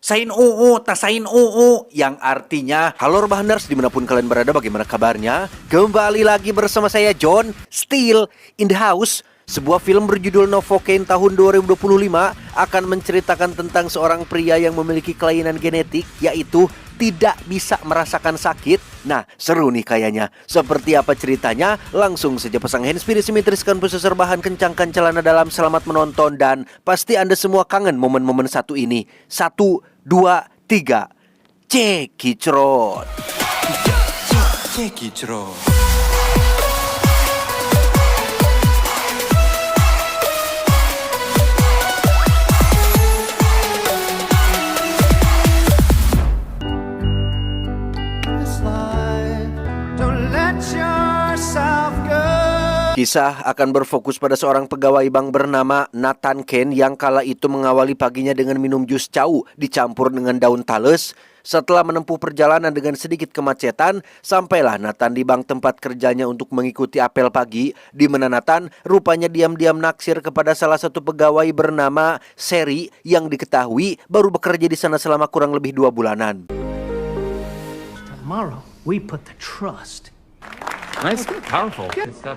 Sain UU, tasain UU, yang artinya halo Rebahanders dimanapun kalian berada, bagaimana kabarnya? Kembali lagi bersama saya John, Still in the House. Sebuah film berjudul Novocaine tahun 2025 akan menceritakan tentang seorang pria yang memiliki kelainan genetik, yaitu tidak bisa merasakan sakit. Nah, seru nih kayaknya. Seperti apa ceritanya? Langsung saja pasang handsfree, simetriskan posisi rebahan, kencangkan celana dalam, selamat menonton. Dan pasti Anda semua kangen momen-momen satu ini. 1, 2, 3. Cekicrot. Cekicrot. Kisah akan berfokus pada seorang pegawai bank bernama Nathan Ken yang kala itu mengawali paginya dengan minum jus cau dicampur dengan daun tales. Setelah menempuh perjalanan dengan sedikit kemacetan, sampailah Nathan di bank tempat kerjanya untuk mengikuti apel pagi, di mana Nathan rupanya diam-diam naksir kepada salah satu pegawai bernama Sherry yang diketahui baru bekerja di sana selama kurang lebih 2 bulanan. Tomorrow we put the trust. Nice, powerful. Good stuff.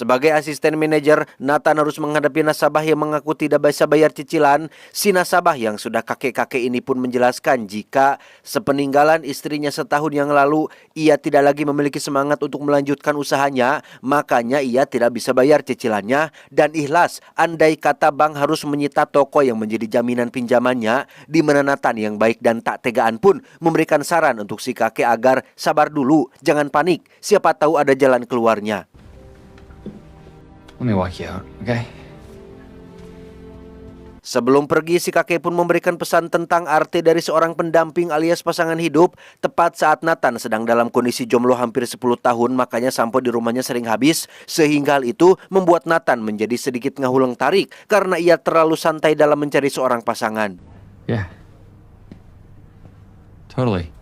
Sebagai asisten manajer, Nathan harus menghadapi nasabah yang mengaku tidak bisa bayar cicilan. Si nasabah yang sudah kakek-kakek ini pun menjelaskan jika sepeninggalan istrinya setahun yang lalu, ia tidak lagi memiliki semangat untuk melanjutkan usahanya, makanya ia tidak bisa bayar cicilannya dan ikhlas andai kata bank harus menyita toko yang menjadi jaminan pinjamannya, di mana Nathan yang baik dan tak tegaan pun memberikan saran untuk si kakek agar sabar dulu, jangan panik, siapa tahu ada jalan keluarnya. Let me walk you out, okay? Sebelum pergi, si kakek pun memberikan pesan tentang arti dari seorang pendamping alias pasangan hidup. Tepat saat Nathan sedang dalam kondisi jomblo hampir 10 tahun, makanya sampo di rumahnya sering habis. Sehingga hal itu membuat Nathan menjadi sedikit ngahuleng tarik karena ia terlalu santai dalam mencari seorang pasangan. Yeah. Totally.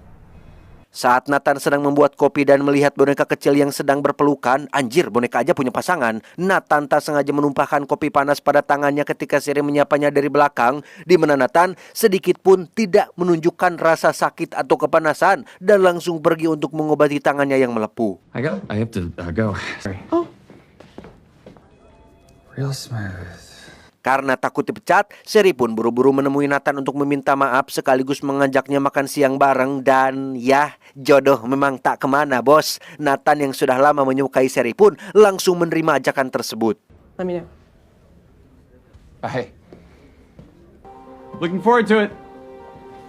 Saat Nathan sedang membuat kopi dan melihat boneka kecil yang sedang berpelukan, anjir, boneka aja punya pasangan. Nathan tak sengaja menumpahkan kopi panas pada tangannya ketika Sherry menyapanya dari belakang, di mana Nathan sedikit pun tidak menunjukkan rasa sakit atau kepanasan dan langsung pergi untuk mengobati tangannya yang melepuh. I have to go. Sorry. Oh. Real smooth. Karena takut dipecat, Sherry pun buru-buru menemui Nathan untuk meminta maaf sekaligus mengajaknya makan siang bareng. Dan ya, jodoh memang tak kemana, bos. Nathan yang sudah lama menyukai Sherry pun langsung menerima ajakan tersebut. Let me know. Bye. Looking forward to it.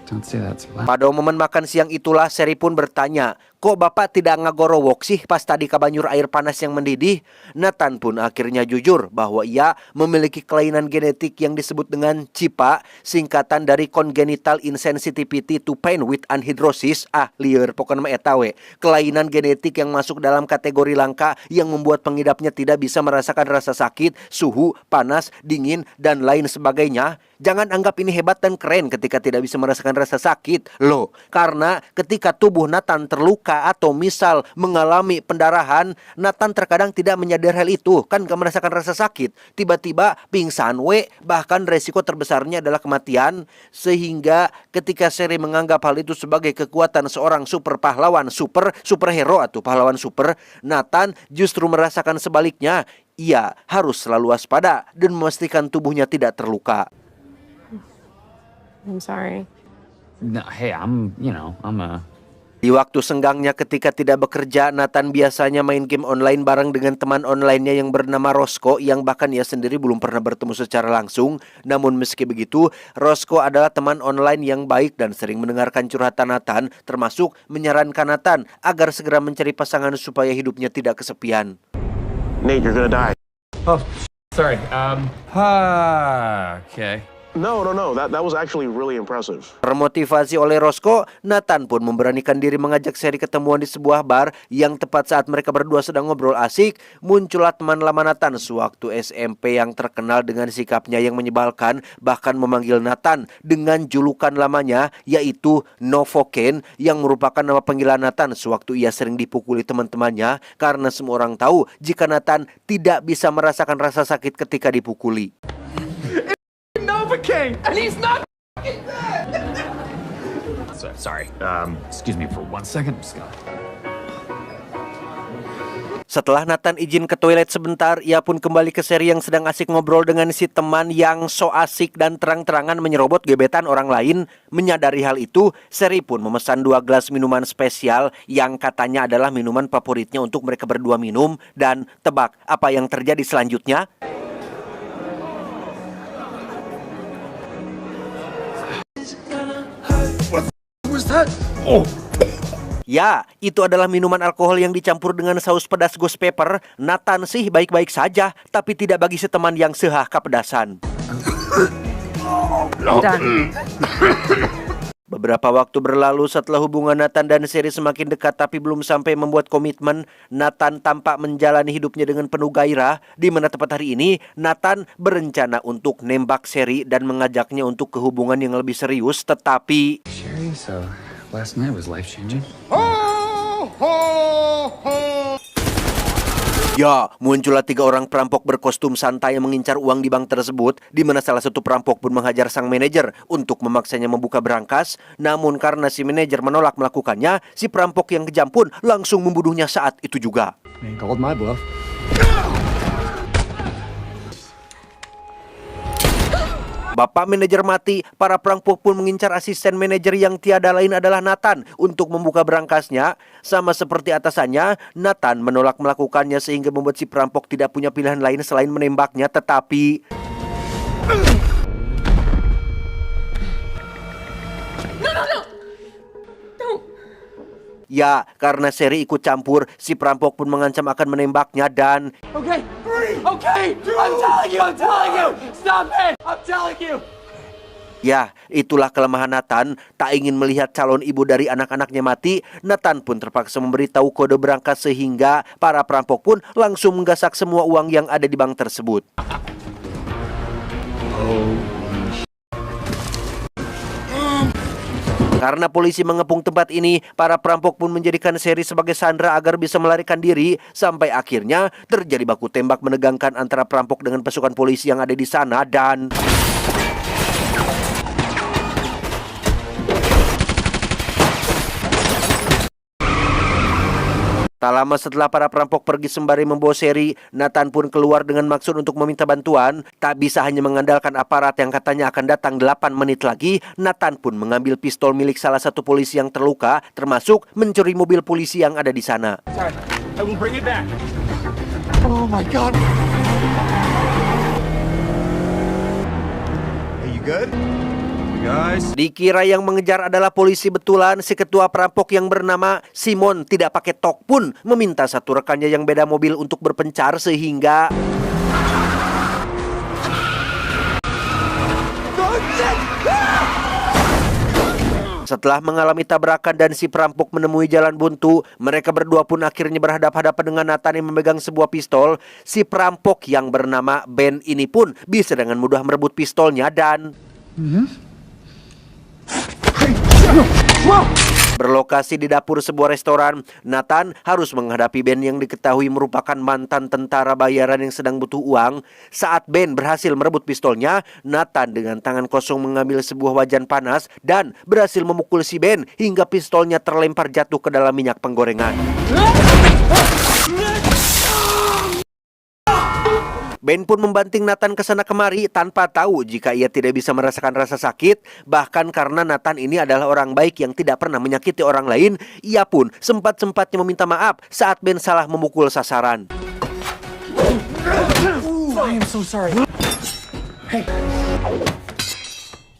Don't say that so loud. Pada momen makan siang itulah Sherry pun bertanya, kok bapak tidak ngagorowok sih pas tadi kabanyur air panas yang mendidih? Nathan pun akhirnya jujur bahwa ia memiliki kelainan genetik yang disebut dengan CIPA, singkatan dari Congenital Insensitivity to Pain with Anhidrosis. Lieur pokoknya mah eta we. Kelainan genetik yang masuk dalam kategori langka yang membuat pengidapnya tidak bisa merasakan rasa sakit, suhu, panas, dingin, dan lain sebagainya. Jangan anggap ini hebat dan keren ketika tidak bisa merasakan rasa sakit. Loh, karena ketika tubuh Nathan terluka atau misal mengalami pendarahan, Nathan terkadang tidak menyadar hal itu. Kan gak merasakan rasa sakit. Tiba-tiba pingsan we, bahkan resiko terbesarnya adalah kematian. Sehingga ketika Sherry menganggap hal itu sebagai kekuatan seorang super pahlawan, superhero atau pahlawan super, Nathan justru merasakan sebaliknya. Ia harus selalu waspada dan memastikan tubuhnya tidak terluka. I'm sorry. No, hey, I'm a... Di waktu senggangnya ketika tidak bekerja, Nathan biasanya main game online bareng dengan teman online-nya yang bernama Roscoe, yang bahkan ia sendiri belum pernah bertemu secara langsung. Namun meski begitu, Roscoe adalah teman online yang baik dan sering mendengarkan curhatan Nathan, termasuk menyarankan Nathan agar segera mencari pasangan supaya hidupnya tidak kesepian. Nate, you're gonna die. Oh, sorry. Okay. No. That was actually really impressive. Termotivasi oleh Roscoe, Nathan pun memberanikan diri mengajak Sherry ketemuan di sebuah bar yang tepat saat mereka berdua sedang ngobrol asik. Muncullah teman lama Nathan sewaktu SMP yang terkenal dengan sikapnya yang menyebalkan, bahkan memanggil Nathan dengan julukan lamanya yaitu Novocaine, yang merupakan nama panggilan Nathan sewaktu ia sering dipukuli teman-temannya karena semua orang tahu jika Nathan tidak bisa merasakan rasa sakit ketika dipukuli. Novocaine, and he's not Sorry. Excuse me for 1 second. Just gotta... Setelah Nathan izin ke toilet sebentar, ia pun kembali ke Sherry yang sedang asik ngobrol dengan si teman yang so asik dan terang-terangan menyerobot gebetan orang lain. Menyadari hal itu, Sherry pun memesan 2 gelas minuman spesial yang katanya adalah minuman favoritnya untuk mereka berdua minum. Dan tebak apa yang terjadi selanjutnya? Ya, itu adalah minuman alkohol yang dicampur dengan saus pedas ghost pepper. Nathan sih baik-baik saja, tapi tidak bagi si teman yang sehah kepedasan. Beberapa waktu berlalu setelah hubungan Nathan dan Sherry semakin dekat tapi belum sampai membuat komitmen, Nathan tampak menjalani hidupnya dengan penuh gairah, di mana tepat hari ini Nathan berencana untuk nembak Sherry dan mengajaknya untuk ke hubungan yang lebih serius, tetapi Sherry, so last night was life-changing. ya, muncullah 3 orang perampok berkostum santai yang mengincar uang di bank tersebut, di mana salah satu perampok pun menghajar sang manajer untuk memaksanya membuka berangkas. Namun karena si manajer menolak melakukannya, si perampok yang kejam pun langsung membunuhnya saat itu juga. Man called my bluff. Bapak manajer mati, para perampok pun mengincar asisten manajer yang tiada lain adalah Nathan untuk membuka berangkasnya. Sama seperti atasannya, Nathan menolak melakukannya sehingga membuat si perampok tidak punya pilihan lain selain menembaknya, tetapi ya, karena Sherry ikut campur, si perampok pun mengancam akan menembaknya dan Okay, I'm telling you, stop it, I'm telling you. ya, itulah kelemahan Nathan. Tak ingin melihat calon ibu dari anak-anaknya mati, Nathan pun terpaksa memberitahu kode berangkas sehingga para perampok pun langsung menggasak semua uang yang ada di bank tersebut. Karena polisi mengepung tempat ini, para perampok pun menjadikan Sherry sebagai sandera agar bisa melarikan diri. Sampai akhirnya terjadi baku tembak menegangkan antara perampok dengan pasukan polisi yang ada di sana dan tak lama setelah para perampok pergi sembari membawa Sherry, Nathan pun keluar dengan maksud untuk meminta bantuan. Tak bisa hanya mengandalkan aparat yang katanya akan datang 8 menit lagi, Nathan pun mengambil pistol milik salah satu polisi yang terluka, termasuk mencuri mobil polisi yang ada di sana. Sorry, I will bring it back. Oh my God. Hey, you good? Guys. Dikira yang mengejar adalah polisi betulan, si ketua perampok yang bernama Simon tidak pakai tok pun meminta satu rekannya yang beda mobil untuk berpencar sehingga setelah mengalami tabrakan dan si perampok menemui jalan buntu, mereka berdua pun akhirnya berhadapan-hadapan dengan Nathan yang memegang sebuah pistol. Si perampok yang bernama Ben ini pun bisa dengan mudah merebut pistolnya dan berlokasi di dapur sebuah restoran, Nathan harus menghadapi Ben yang diketahui merupakan mantan tentara bayaran yang sedang butuh uang. Saat Ben berhasil merebut pistolnya, Nathan dengan tangan kosong mengambil sebuah wajan panas dan berhasil memukul si Ben hingga pistolnya terlempar jatuh ke dalam minyak penggorengan. Ben pun membanting Nathan ke sana kemari tanpa tahu jika ia tidak bisa merasakan rasa sakit. Bahkan karena Nathan ini adalah orang baik yang tidak pernah menyakiti orang lain, ia pun sempat-sempatnya meminta maaf saat Ben salah memukul sasaran. I am so sorry.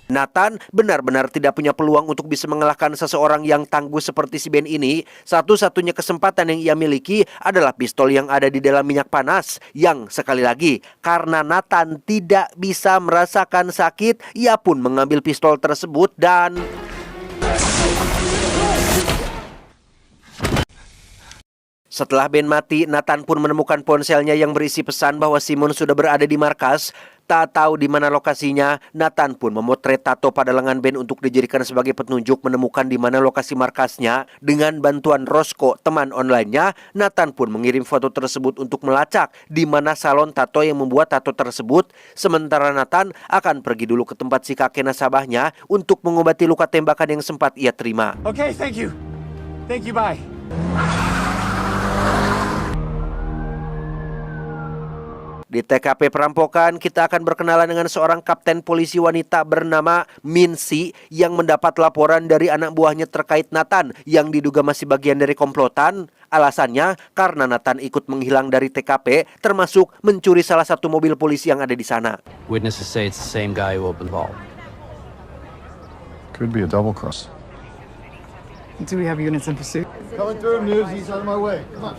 Nathan benar-benar tidak punya peluang untuk bisa mengalahkan seseorang yang tangguh seperti si Ben ini. Satu-satunya kesempatan yang ia miliki adalah pistol yang ada di dalam minyak panas. Yang sekali lagi, karena Nathan tidak bisa merasakan sakit, ia pun mengambil pistol tersebut dan Setelah Ben mati, Nathan pun menemukan ponselnya yang berisi pesan bahwa Simon sudah berada di markas. Tak tahu di mana lokasinya, Nathan pun memotret tato pada lengan Ben untuk dijadikan sebagai petunjuk menemukan di mana lokasi markasnya. Dengan bantuan Roscoe, teman online-nya, Nathan pun mengirim foto tersebut untuk melacak di mana salon tato yang membuat tato tersebut. Sementara Nathan akan pergi dulu ke tempat si kakek nasabahnya untuk mengobati luka tembakan yang sempat ia terima. Okay, thank you. Thank you, bye. Di TKP perampokan, kita akan berkenalan dengan seorang kapten polisi wanita bernama Mincy yang mendapat laporan dari anak buahnya terkait Nathan yang diduga masih bagian dari komplotan. Alasannya karena Nathan ikut menghilang dari TKP, termasuk mencuri salah satu mobil polisi yang ada di sana. Witnesses say it's the same guy who opened the vault. Could be a double cross. Do we have units in pursuit? Coming through, News. He's on my way. Come on.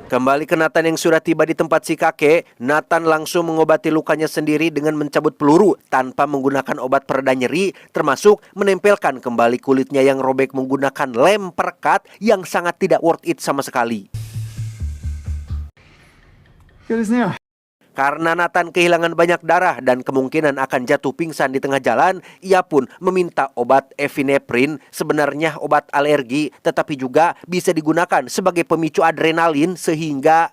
Kembali ke Nathan yang sudah tiba di tempat si kakek, Nathan langsung mengobati lukanya sendiri dengan mencabut peluru tanpa menggunakan obat pereda nyeri, termasuk menempelkan kembali kulitnya yang robek menggunakan lem perekat yang sangat tidak worth it sama sekali. Good as new. Karena Nathan kehilangan banyak darah dan kemungkinan akan jatuh pingsan di tengah jalan, ia pun meminta obat epinefrin, sebenarnya obat alergi, tetapi juga bisa digunakan sebagai pemicu adrenalin sehingga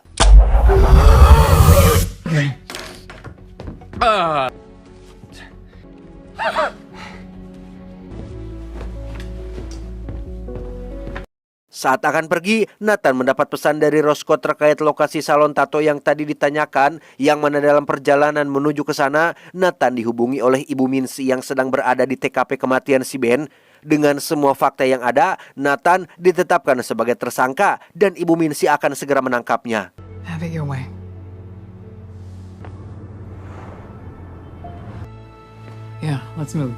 saat akan pergi, Nathan mendapat pesan dari Roscoe terkait lokasi salon tato yang tadi ditanyakan, yang mana dalam perjalanan menuju ke sana, Nathan dihubungi oleh Ibu Mincy yang sedang berada di TKP kematian si Ben. Dengan semua fakta yang ada, Nathan ditetapkan sebagai tersangka dan Ibu Mincy akan segera menangkapnya. Have it your way. Yeah, let's move.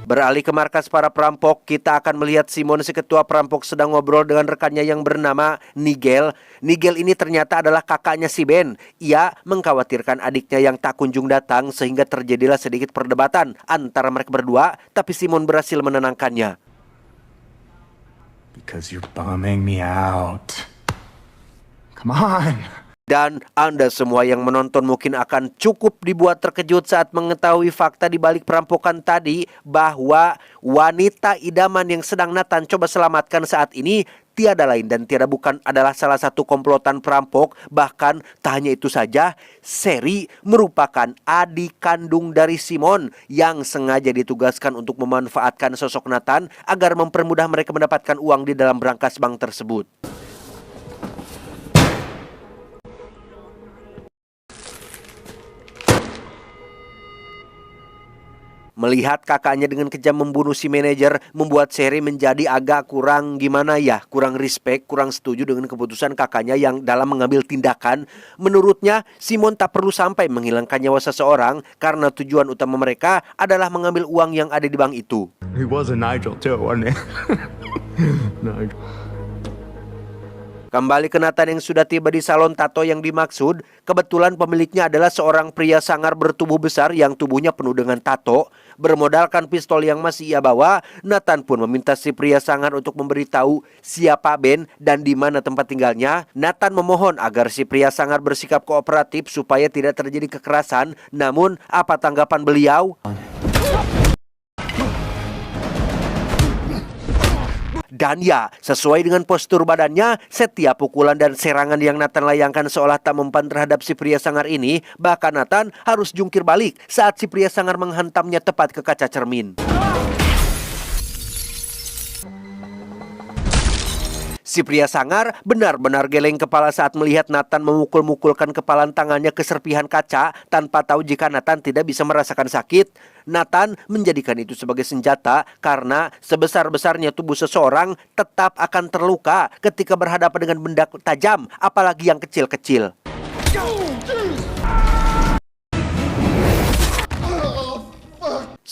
Beralih ke markas para perampok, kita akan melihat Simon si ketua perampok sedang ngobrol dengan rekannya yang bernama Nigel. Nigel ini ternyata adalah kakaknya si Ben. Ia mengkhawatirkan adiknya yang tak kunjung datang sehingga terjadilah sedikit perdebatan antara mereka berdua, tapi Simon berhasil menenangkannya. Because you're bumming me out. Come on. Dan Anda semua yang menonton mungkin akan cukup dibuat terkejut saat mengetahui fakta di balik perampokan tadi, bahwa wanita idaman yang sedang Nathan coba selamatkan saat ini tiada lain dan tiada bukan adalah salah satu komplotan perampok. Bahkan tak hanya itu saja, Sherry merupakan adik kandung dari Simon yang sengaja ditugaskan untuk memanfaatkan sosok Nathan agar mempermudah mereka mendapatkan uang di dalam brankas bank tersebut. Melihat kakaknya dengan kejam membunuh si manajer membuat Sherry menjadi agak kurang kurang respect, kurang setuju dengan keputusan kakaknya yang dalam mengambil tindakan. Menurutnya, Simon tak perlu sampai menghilangkan nyawa seseorang karena tujuan utama mereka adalah mengambil uang yang ada di bank itu. He was a Nigel too, wasn't he? Nigel. Kembali ke Nathan yang sudah tiba di salon tato yang dimaksud. Kebetulan pemiliknya adalah seorang pria sangar bertubuh besar yang tubuhnya penuh dengan tato. Bermodalkan pistol yang masih ia bawa, Nathan pun meminta si pria sangar untuk memberitahu siapa Ben dan di mana tempat tinggalnya. Nathan memohon agar si pria sangar bersikap kooperatif supaya tidak terjadi kekerasan. Namun, apa tanggapan beliau? Dan ya, sesuai dengan postur badannya, setiap pukulan dan serangan yang Nathan layangkan seolah tak mempan terhadap si pria sangar ini. Bahkan Nathan harus jungkir balik saat si pria sangar menghantamnya tepat ke kaca cermin. Si pria sangar benar-benar geleng kepala saat melihat Nathan memukul-mukulkan kepalan tangannya ke serpihan kaca tanpa tahu jika Nathan tidak bisa merasakan sakit. Nathan menjadikan itu sebagai senjata karena sebesar-besarnya tubuh seseorang tetap akan terluka ketika berhadapan dengan benda tajam, apalagi yang kecil-kecil.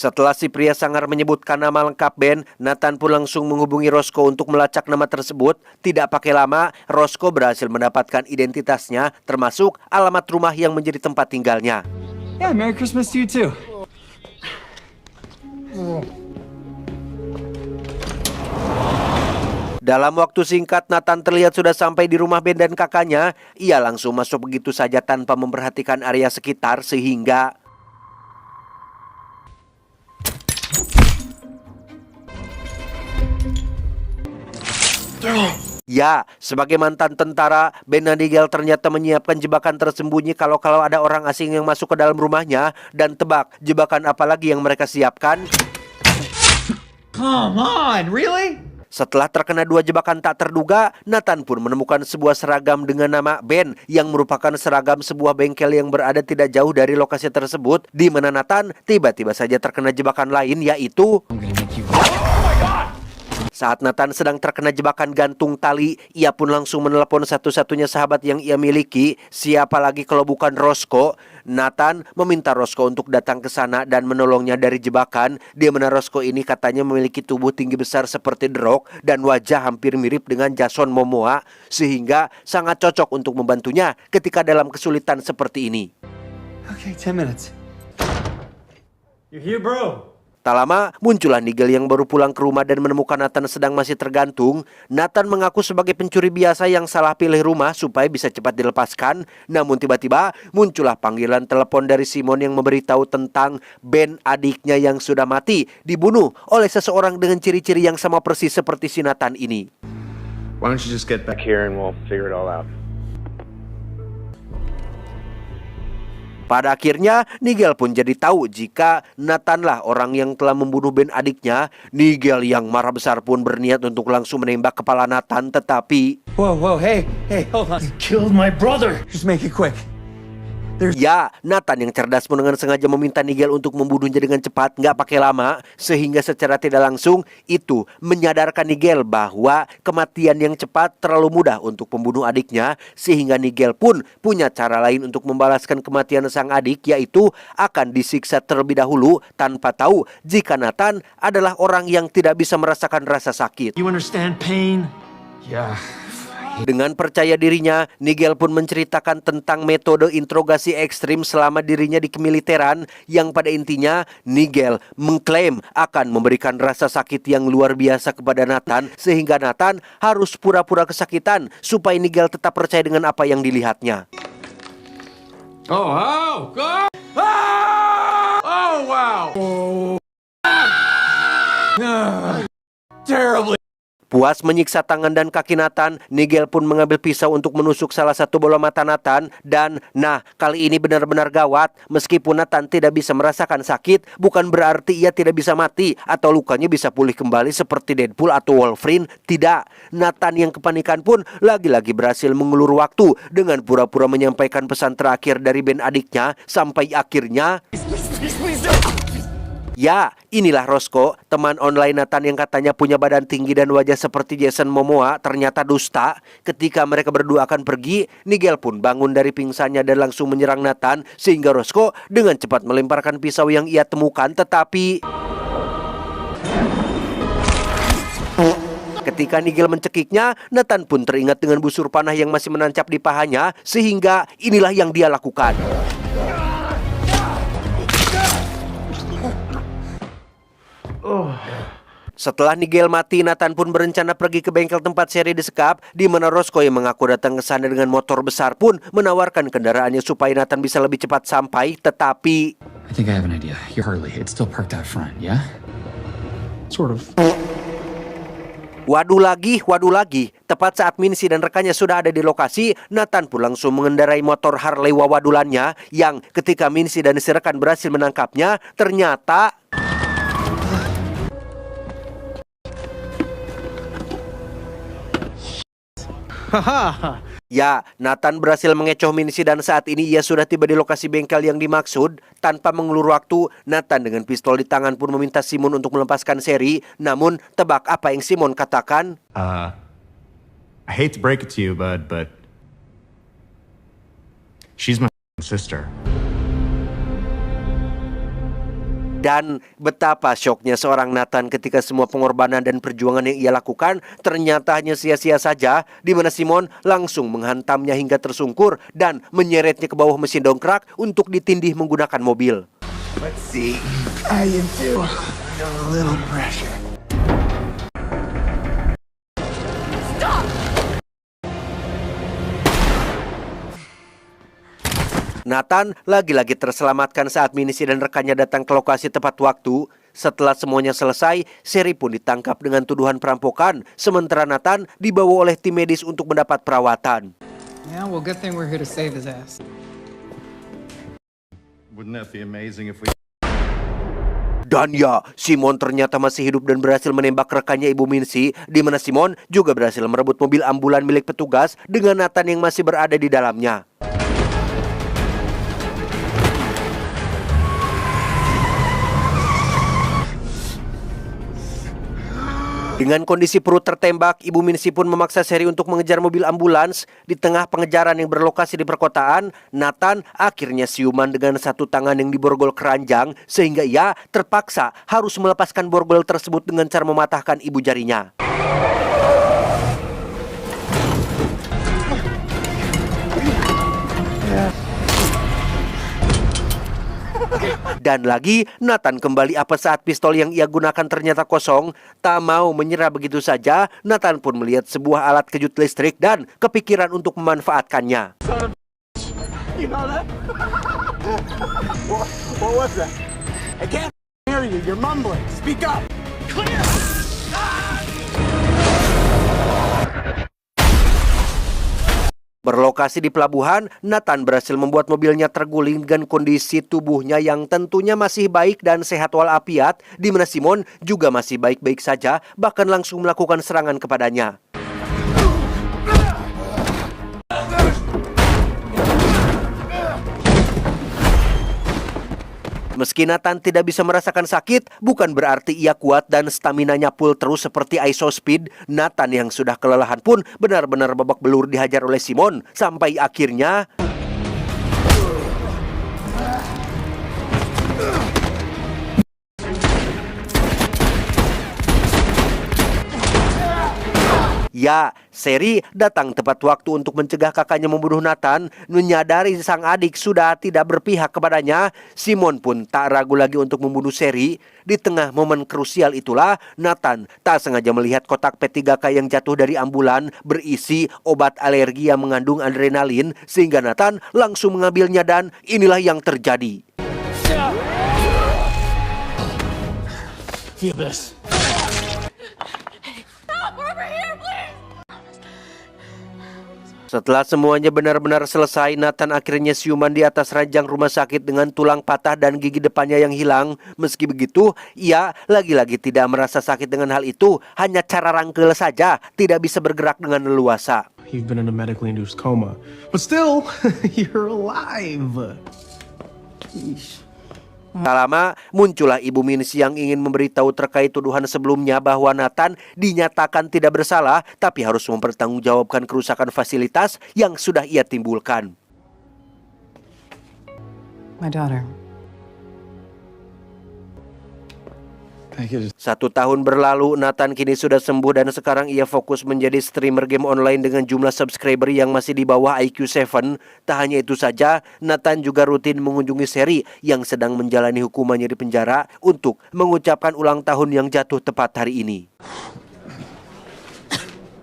Setelah si pria sangar menyebutkan nama lengkap Ben, Nathan pun langsung menghubungi Roscoe untuk melacak nama tersebut. Tidak pakai lama, Roscoe berhasil mendapatkan identitasnya, termasuk alamat rumah yang menjadi tempat tinggalnya. Yeah, Merry Christmas to you too. Dalam waktu singkat, Nathan terlihat sudah sampai di rumah Ben dan kakaknya. Ia langsung masuk begitu saja tanpa memperhatikan area sekitar sehingga ya, sebagai mantan tentara, Ben Nigel ternyata menyiapkan jebakan tersembunyi kalau ada orang asing yang masuk ke dalam rumahnya. Dan tebak, jebakan apa lagi yang mereka siapkan? Come on, really? Setelah terkena 2 jebakan tak terduga, Nathan pun menemukan sebuah seragam dengan nama Ben yang merupakan seragam sebuah bengkel yang berada tidak jauh dari lokasi tersebut, di mana Nathan tiba-tiba saja terkena jebakan lain, yaitu saat Nathan sedang terkena jebakan gantung tali, ia pun langsung menelepon satu-satunya sahabat yang ia miliki, siapa lagi kalau bukan Roscoe. Nathan meminta Roscoe untuk datang ke sana dan menolongnya dari jebakan, di mana Roscoe ini katanya memiliki tubuh tinggi besar seperti The Rock dan wajah hampir mirip dengan Jason Momoa, sehingga sangat cocok untuk membantunya ketika dalam kesulitan seperti ini. Okay, 10 minutes. You here, bro? Tak lama, muncullah Nigel yang baru pulang ke rumah dan menemukan Nathan sedang masih tergantung. Nathan mengaku sebagai pencuri biasa yang salah pilih rumah supaya bisa cepat dilepaskan. Namun tiba-tiba muncullah panggilan telepon dari Simon yang memberitahu tentang Ben, adiknya yang sudah mati, dibunuh oleh seseorang dengan ciri-ciri yang sama persis seperti si Nathan ini. Why don't you just get back here and we'll figure it all out. Pada akhirnya, Nigel pun jadi tahu jika Nathanlah orang yang telah membunuh Ben adiknya. Nigel yang marah besar pun berniat untuk langsung menembak kepala Nathan, tetapi Whoa, hey, hold on. Killed my brother. Just make it quick. ya, Nathan yang cerdas pun dengan sengaja meminta Nigel untuk membunuhnya dengan cepat, nggak pakai lama, sehingga secara tidak langsung itu menyadarkan Nigel bahwa kematian yang cepat terlalu mudah untuk pembunuh adiknya, sehingga Nigel pun punya cara lain untuk membalaskan kematian sang adik, yaitu akan disiksa terlebih dahulu tanpa tahu jika Nathan adalah orang yang tidak bisa merasakan rasa sakit. You understand pain? Yeah. Dengan percaya dirinya, Nigel pun menceritakan tentang metode interogasi ekstrim selama dirinya di kemiliteran, yang pada intinya Nigel mengklaim akan memberikan rasa sakit yang luar biasa kepada Nathan, sehingga Nathan harus pura-pura kesakitan supaya Nigel tetap percaya dengan apa yang dilihatnya. Oh, God! Oh, wow! Terribly. Puas menyiksa tangan dan kaki Nathan, Nigel pun mengambil pisau untuk menusuk salah satu bola mata Nathan. Dan kali ini benar-benar gawat. Meskipun Nathan tidak bisa merasakan sakit, bukan berarti ia tidak bisa mati atau lukanya bisa pulih kembali seperti Deadpool atau Wolverine. Tidak, Nathan yang kepanikan pun lagi-lagi berhasil mengulur waktu dengan pura-pura menyampaikan pesan terakhir dari Ben adiknya, sampai akhirnya ya, inilah Roscoe, teman online Nathan yang katanya punya badan tinggi dan wajah seperti Jason Momoa. Ternyata dusta. Ketika mereka berdua akan pergi, Nigel pun bangun dari pingsannya dan langsung menyerang Nathan, sehingga Roscoe dengan cepat melemparkan pisau yang ia temukan. Tetapi ketika Nigel mencekiknya, Nathan pun teringat dengan busur panah yang masih menancap di pahanya, sehingga inilah yang dia lakukan. Setelah Nigel mati, Nathan pun berencana pergi ke bengkel tempat seri disekap, di mana Roscoe yang mengaku datang ke sana dengan motor besar pun menawarkan kendaraannya supaya Nathan bisa lebih cepat sampai. Tetapi I think I have an idea. Your Harley, it's still parked out front, yeah? Sort of. waduh lagi, tepat saat Mincy dan rekannya sudah ada di lokasi, Nathan pun langsung mengendarai motor Harley wawadulannya, yang ketika Mincy dan si rekan berhasil menangkapnya, ternyata ya, Nathan berhasil mengecoh Mincy dan saat ini ia sudah tiba di lokasi bengkel yang dimaksud. Tanpa mengulur waktu, Nathan dengan pistol di tangan pun meminta Simon untuk melepaskan Sherry. Namun, tebak apa yang Simon katakan? I hate to break it to you, bud, but she's my sister. Dan betapa syoknya seorang Nathan ketika semua pengorbanan dan perjuangan yang ia lakukan ternyata hanya sia-sia saja, di mana Simon langsung menghantamnya hingga tersungkur dan menyeretnya ke bawah mesin dongkrak untuk ditindih menggunakan mobil. Let's see how you do. A little pressure. Nathan lagi-lagi terselamatkan saat Minisi dan rekannya datang ke lokasi tepat waktu. Setelah semuanya selesai, Sherry pun ditangkap dengan tuduhan perampokan, sementara Nathan dibawa oleh tim medis untuk mendapat perawatan. Yeah, well, good thing we're here to save his ass. Wouldn't that be amazing if we... Dan ya, Simon ternyata masih hidup dan berhasil menembak rekannya Ibu Minsi, di mana Simon juga berhasil merebut mobil ambulan milik petugas dengan Nathan yang masih berada di dalamnya. Dengan kondisi perut tertembak, Ibu Minsi pun memaksa Sherry untuk mengejar mobil ambulans. Di tengah pengejaran yang berlokasi di perkotaan, Nathan akhirnya siuman dengan satu tangan yang diborgol keranjang, sehingga ia terpaksa harus melepaskan borgol tersebut dengan cara mematahkan ibu jarinya. Dan lagi, Nathan kembali apes saat pistol yang ia gunakan ternyata kosong. Tak mau menyerah begitu saja, Nathan pun melihat sebuah alat kejut listrik dan kepikiran untuk memanfaatkannya. What was that? I can't hear you. You're mumbling. Speak up. Clear. Berlokasi di pelabuhan, Nathan berhasil membuat mobilnya terguling dengan kondisi tubuhnya yang tentunya masih baik dan sehat walafiat, di mana Simon juga masih baik-baik saja, bahkan langsung melakukan serangan kepadanya. Meski Nathan tidak bisa merasakan sakit, bukan berarti ia kuat dan staminanya full terus seperti ISO Speed. Nathan yang sudah kelelahan pun benar-benar babak belur dihajar oleh Simon, sampai akhirnya ya, Sherry datang tepat waktu untuk mencegah kakaknya membunuh Nathan. Menyadari sang adik sudah tidak berpihak kepadanya, Simon pun tak ragu lagi untuk membunuh Sherry. Di tengah momen krusial itulah, Nathan tak sengaja melihat kotak P3K yang jatuh dari ambulan berisi obat alergi yang mengandung adrenalin, sehingga Nathan langsung mengambilnya dan inilah yang terjadi. Feel this. Setelah semuanya benar-benar selesai, Nathan akhirnya siuman di atas ranjang rumah sakit dengan tulang patah dan gigi depannya yang hilang. Meski begitu, ia lagi-lagi tidak merasa sakit dengan hal itu, hanya cara rangkel saja, tidak bisa bergerak dengan leluasa. You've been in a medically induced coma, but still, you're alive. Tak lama, muncullah Ibu Minsi yang ingin memberitahu terkait tuduhan sebelumnya bahwa Nathan dinyatakan tidak bersalah, tapi harus mempertanggungjawabkan kerusakan fasilitas yang sudah ia timbulkan. My daughter. Thank you. 1 tahun berlalu, Nathan kini sudah sembuh dan sekarang ia fokus menjadi streamer game online dengan jumlah subscriber yang masih di bawah IQ 7. Tak hanya itu saja, Nathan juga rutin mengunjungi Sherry yang sedang menjalani hukumannya di penjara untuk mengucapkan ulang tahun yang jatuh tepat hari ini.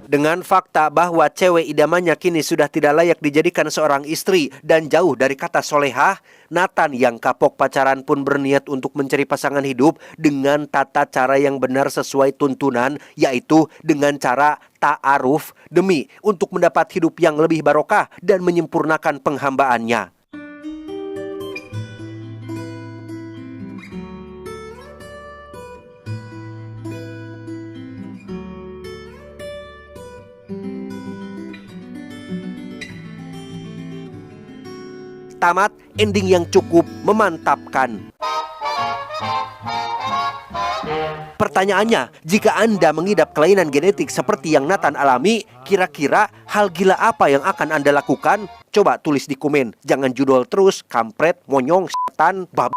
Dengan fakta bahwa cewek idamannya kini sudah tidak layak dijadikan seorang istri dan jauh dari kata solehah, Nathan yang kapok pacaran pun berniat untuk mencari pasangan hidup dengan tata cara yang benar sesuai tuntunan, yaitu dengan cara ta'aruf demi untuk mendapat hidup yang lebih barokah dan menyempurnakan penghambaannya. Tamat, ending yang cukup memantapkan. Pertanyaannya, jika Anda mengidap kelainan genetik seperti yang Nathan alami, kira-kira hal gila apa yang akan Anda lakukan? Coba tulis di komen, jangan judul terus, kampret, monyong, setan, bab.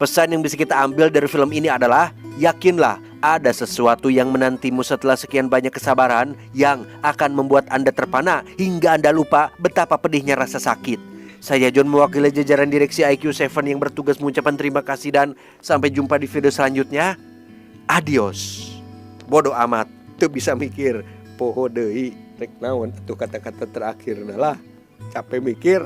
Pesan yang bisa kita ambil dari film ini adalah, yakinlah ada sesuatu yang menantimu setelah sekian banyak kesabaran yang akan membuat Anda terpana hingga Anda lupa betapa pedihnya rasa sakit. Saya John mewakili jajaran direksi IQ 7 yang bertugas mengucapkan terima kasih dan sampai jumpa di video selanjutnya. Adios. Bodoh amat, tuh bisa mikir. Poho deui rek naon atuh kata-kata terakhir lah. Capek mikir.